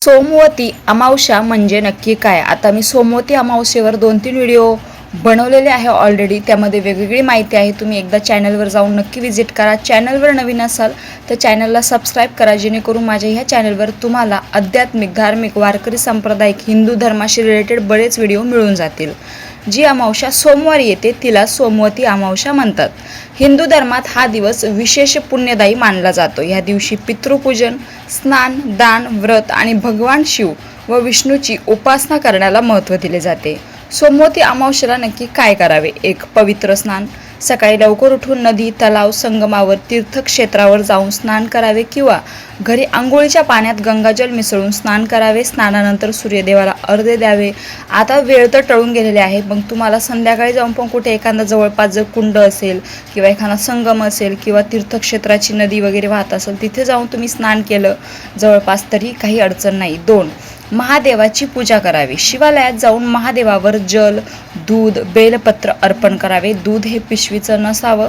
सोमवती अमावस्या म्हणजे नक्की काय? आता मी सोमवती अमावस्येवर 2-3 व्हिडिओ बनवलेले आहे ऑलरेडी. त्यामध्ये वेगवेगळी माहिती आहे. तुम्ही एकदा चॅनलवर जाऊन नक्की व्हिजिट करा. चॅनलवर नवीन असाल तर चॅनलला सबस्क्राईब करा, जेणेकरून माझ्या ह्या चॅनलवर तुम्हाला आध्यात्मिक, धार्मिक, वारकरी सांप्रदायिक, हिंदू धर्माशी रिलेटेड बरेच व्हिडिओ मिळून जातील. जी अमावस्या सोमवारी येते तिला सोमवती अमावस्या म्हणतात. हिंदू धर्मात हा दिवस विशेष पुण्यदायी मानला जातो. या दिवशी पितृपूजन, स्नान, दान, व्रत आणि भगवान शिव व विष्णूची उपासना करण्याला महत्त्व दिले जाते. सोमवती अमावस्येला नक्की काय करावे? 1. पवित्र स्नान. सकाळी लवकर उठून नदी, तलाव, संगमावर, तीर्थक्षेत्रावर जाऊन स्नान करावे किंवा घरी आंघोळीच्या पाण्यात गंगाजल मिसळून स्नान करावे. स्नानानंतर सूर्यदेवाला अर्घ्य द्यावे. आता वेळ तर टळून गेलेली आहे, मग तुम्हाला संध्याकाळी जाऊन पण कुठे एखादा जवळपास जर कुंड असेल किंवा एखादा संगम असेल किंवा तीर्थक्षेत्राची नदी वगैरे वाहत असेल तिथे जाऊन तुम्ही स्नान केलं जवळपास तरी काही अडचण नाही. 2. महादेवाची पूजा करावी. शिवालयात जाऊन महादेवावर जल, दूध, बेलपत्र अर्पण करावे. दूध हे पिशवीचं नसावं.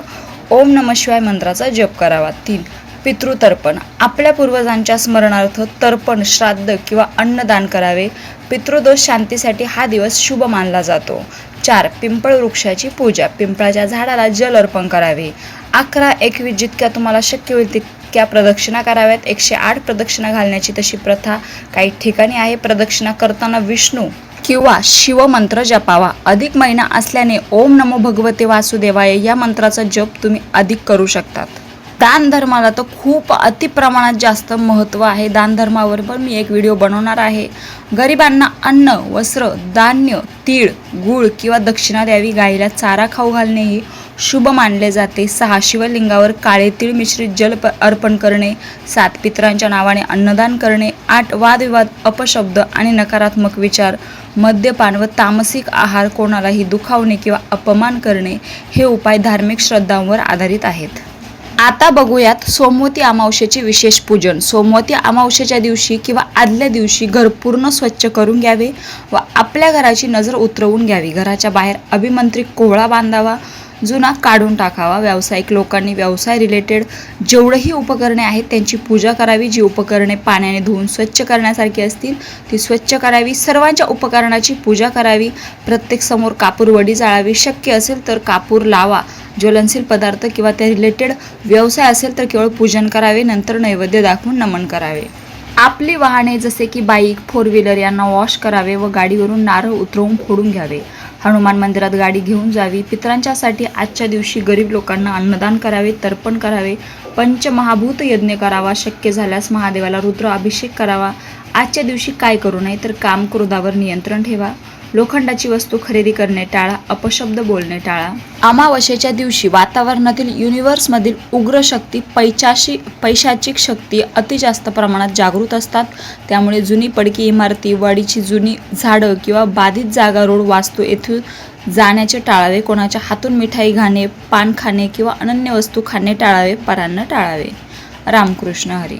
ओम नमः शिवाय मंत्राचा जप करावा. 3. पितृतर्पण. आपल्या पूर्वजांच्या स्मरणार्थ तर्पण, श्राद्ध किंवा अन्नदान करावे. पितृदोष शांतीसाठी हा दिवस शुभ मानला जातो. 4. पिंपळ वृक्षाची पूजा. पिंपळाच्या झाडाला जल अर्पण करावे. 11, 21 जितक्या तुम्हाला शक्य होईल तितक्या प्रदक्षिणा कराव्यात. 108 प्रदक्षिणा घालण्याची तशी प्रथा काही ठिकाणी आहे. प्रदक्षिणा करताना विष्णू किंवा शिवमंत्र जपावा. अधिक महिना असल्याने ओम नमो भगवते वासुदेवाय या मंत्राचा जप तुम्ही अधिक करू शकतात. दान धर्माला तर खूप अतिप्रमाणात जास्त महत्त्व आहे. दान धर्मावर पण मी एक व्हिडिओ बनवणार आहे. गरिबांना अन्न, वस्त्र, धान्य, तीळ, गूळ किंवा दक्षिणा द्यावी. गाईला चारा खाऊ घालणेही शुभ मानले जाते. 6. शिवलिंगावर काळे तीळ मिश्रित जल अर्पण करणे. 7. पितरांच्या नावाने अन्नदान करणे. 8. वादविवाद, अपशब्द आणि नकारात्मक विचार, मद्यपान व तामसिक आहार, कोणालाही दुखावणे किंवा अपमान करणे हे उपाय धार्मिक श्रद्धांवर आधारित आहेत. आता बघूयात सोमवती अमावस्येचे विशेष पूजन. सोमवती अमावस्येच्या दिवशी किंवा आदल्या दिवशी घर पूर्ण स्वच्छ करून घ्यावे व आपल्या घराची नजर उतरवून घ्यावी. घराच्या बाहेर अभिमंत्रित कोहळा बांधावा, जुना काढून टाकावा. व्यावसायिक लोकांनी व्यवसाय रिलेटेड जेवढेही उपकरणे आहेत त्यांची पूजा करावी. जी उपकरणे पाण्याने धुवून स्वच्छ करण्यासारखी असतील ती स्वच्छ करावी. सर्वांच्या उपकरणाची पूजा करावी. प्रत्येक समोर कापूर वडी जाळावी. शक्य असेल तर कापूर लावा. ज्वलनशील पदार्थ किंवा त्या रिलेटेड व्यवसाय असेल तर केवळ पूजन करावे. नंतर नैवेद्य दाखवून नमन करावे. आपली वाहने जसे की बाईक, 4 व्हीलर यांना वॉश करावे व गाडीवरून नारळ उतरवून फोडून घ्यावे. हनुमान मंदिरात गाडी घेऊन जावी. पितरांच्यासाठी आजच्या दिवशी गरीब लोकांना अन्नदान करावे, तर्पण करावे. पंचमहाभूत यज्ञ करावा. शक्य झाल्यास महादेवाला रुद्र अभिषेक करावा. आजच्या दिवशी काय करू नये तर काम, क्रोधावर नियंत्रण ठेवा. लोखंडाची वस्तू खरेदी करणे टाळा. अपशब्द बोलणे टाळा. अमावस्येच्या दिवशी वातावरणातील युनिव्हर्समधील उग्र शक्ती, पैशाचिक शक्ती अति जास्त प्रमाणात जागृत असतात. त्यामुळे जुनी पडकी इमारती, वाडीची जुनी झाडं किंवा बाधित जागा, रोड, वास्तू येथून जाण्याचे टाळावे. कोणाच्या हातून मिठाई खाणे, पान खाणे किंवा अनन्य वस्तू खाणे टाळावे. परान्न टाळावे. रामकृष्ण हरी.